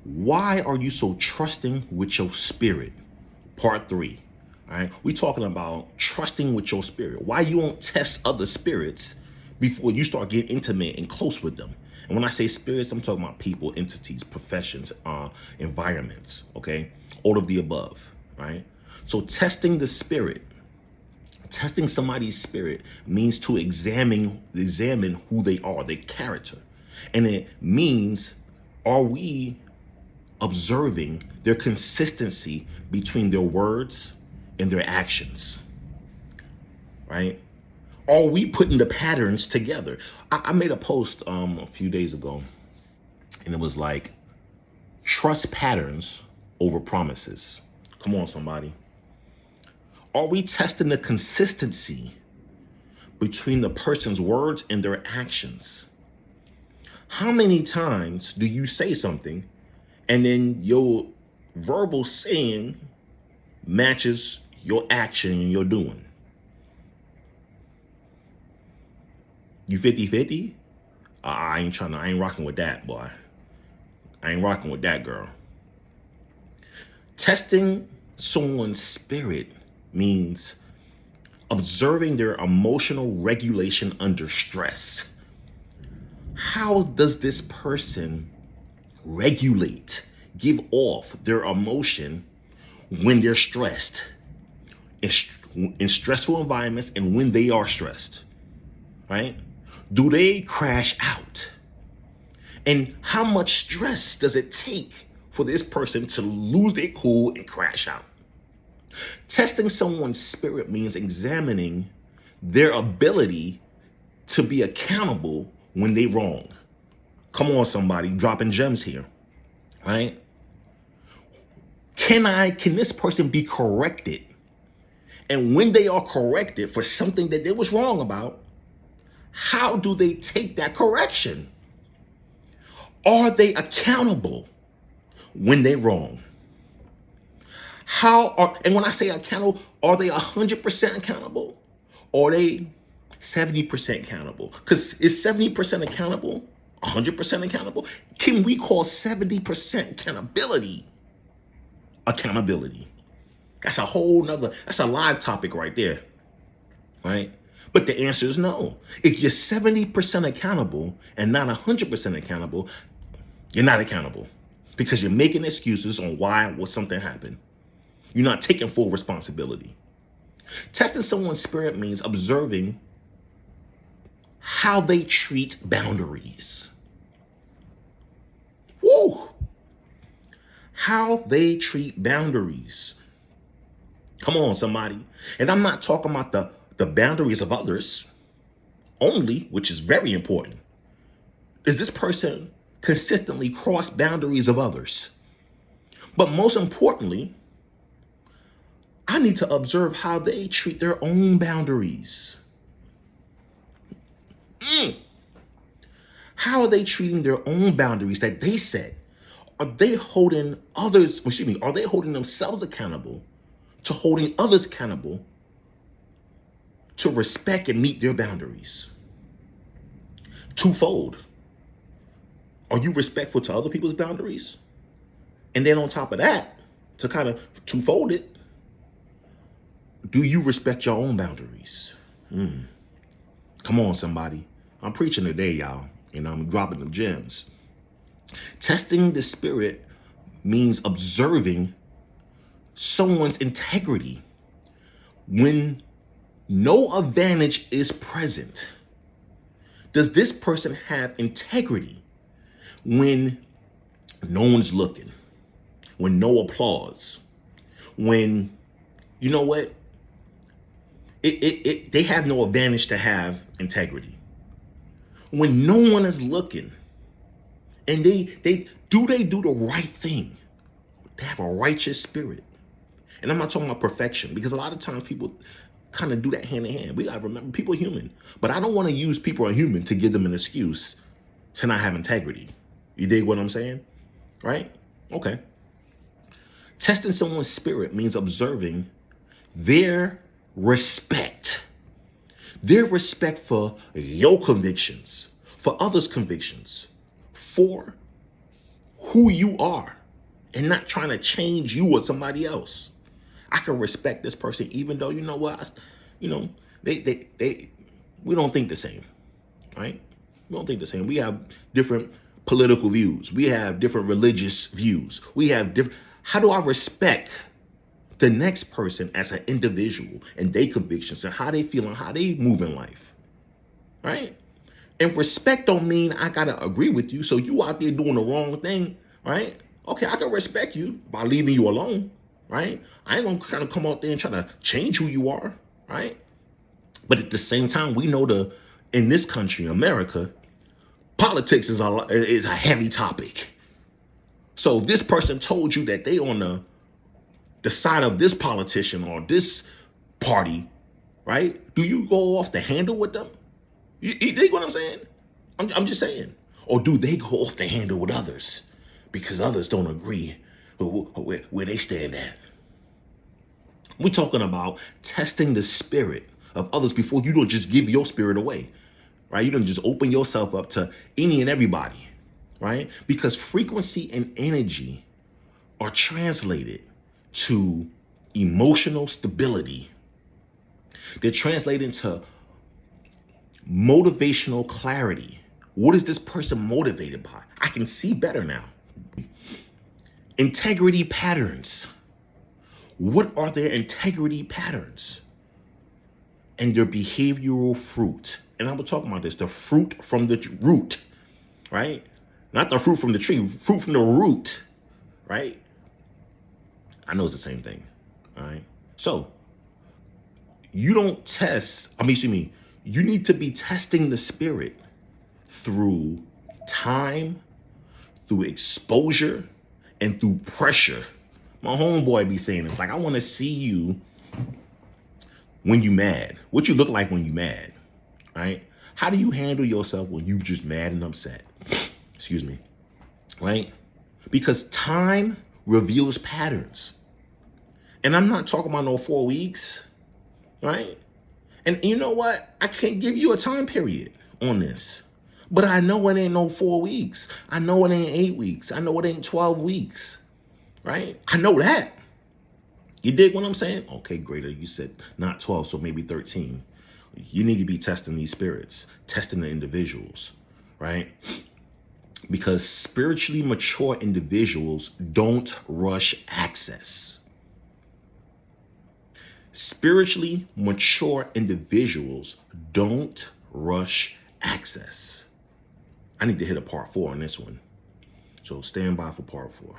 Why are you so trusting with your spirit? Part 3. All right. We're talking about trusting with your spirit. Why you don't test other spirits before you start getting intimate and close with them. And when I say spirits, I'm talking about people, entities, professions, environments. Okay. All of the above. Right. So testing the spirit, testing somebody's spirit means to examine who they are, their character. And it means, are we observing their consistency between their words and their actions, right? Are we putting the patterns together? I made a post a few days ago, and it was like, trust patterns over promises. Come on, somebody. Are we testing the consistency between the person's words and their actions? How many times do you say something and then your verbal saying matches your action and your doing? You 50-50? I ain't rocking with that, boy. I ain't rocking with that, girl. Testing someone's spirit means observing their emotional regulation under stress. How does this person regulate, give off their emotion when they're stressed, in stressful environments, and when they are stressed, right? Do they crash out? And how much stress does it take for this person to lose their cool and crash out? Testing someone's spirit means examining their ability to be accountable when they wrong. Come on, somebody, dropping gems here, right? Can this person be corrected? And when they are corrected for something that they was wrong about, how do they take that correction? Are they accountable when they wrong? And when I say accountable, are they 100% accountable? Or are they 70% accountable? Because is 70% accountable 100% accountable? Can we call 70% accountability? That's a whole nother, that's a live topic right there, right? But the answer is no. If you're 70% accountable and not 100% accountable, you're not accountable because you're making excuses on why something happened. You're not taking full responsibility. Testing someone's spirit means observing how they treat boundaries. Woo! How they treat boundaries. Come on, somebody. And I'm not talking about the boundaries of others only, which is very important. Is this person consistently cross boundaries of others? But most importantly, I need to observe how they treat their own boundaries. How are they treating their own boundaries that they set? Are they holding are they holding themselves accountable to holding others accountable to respect and meet their boundaries? Twofold. Are you respectful to other people's boundaries? And then on top of that, to kind of twofold it, do you respect your own boundaries? Come on, somebody. I'm preaching today, y'all. And I'm dropping them gems. Testing the spirit means observing someone's integrity when no advantage is present. Does this person have integrity when no one's looking, when no applause, when, you know what? They have no advantage to have integrity. When no one is looking and they do the right thing. They have a righteous spirit. And I'm not talking about perfection because a lot of times people kind of do that hand in hand. We got to remember people are human, but I don't want to use people are human to give them an excuse to not have integrity. You dig what I'm saying? Right? Okay. Testing someone's spirit means observing their respect for your convictions, for others' convictions, for who you are and not trying to change you or somebody else. I can respect this person even though, you know what, you know, we don't think the same, right? We don't think the same. We have different political views. We have different religious views. We have different. How do I respect the next person as an individual and their convictions and how they feel and how they move in life, right? And respect don't mean I gotta agree with you. So you out there doing the wrong thing, right? Okay, I can respect you by leaving you alone, right? I ain't gonna try to come out there and try to change who you are, right? But at the same time, we know in this country, America, politics is a heavy topic. So if this person told you that they on the side of this politician or this party, right? Do you go off the handle with them? You dig what I'm saying? I'm just saying. Or do they go off the handle with others because others don't agree where they stand at? We're talking about testing the spirit of others before you don't just give your spirit away, right? You don't just open yourself up to any and everybody, right? Because frequency and energy are translated to emotional stability. They're translated into motivational clarity. What is this person motivated by? I can see better now. Integrity patterns. What are their integrity patterns? And their behavioral fruit. And I'm talking about this, the fruit from the root, right? Not the fruit from the tree, fruit from the root, right? I know it's the same thing, all right? So you don't test, you need to be testing the spirit through time, through exposure, and through pressure. My homeboy be saying it's like, I want to see you when you mad. What you look like when you mad, right? How do you handle yourself when you just mad and upset? Excuse me, right? Because time reveals patterns. And I'm not talking about no 4 weeks, right? And you know what? I can't give you a time period on this. But I know it ain't no 4 weeks. I know it ain't 8 weeks. I know it ain't 12 weeks, right? I know that. You dig what I'm saying? Okay, greater. You said not 12, so maybe 13. You need to be testing these spirits, testing the individuals, right? Because spiritually mature individuals don't rush access. Spiritually mature individuals don't rush access. I need to hit a part 4 on this one. So stand by for part 4.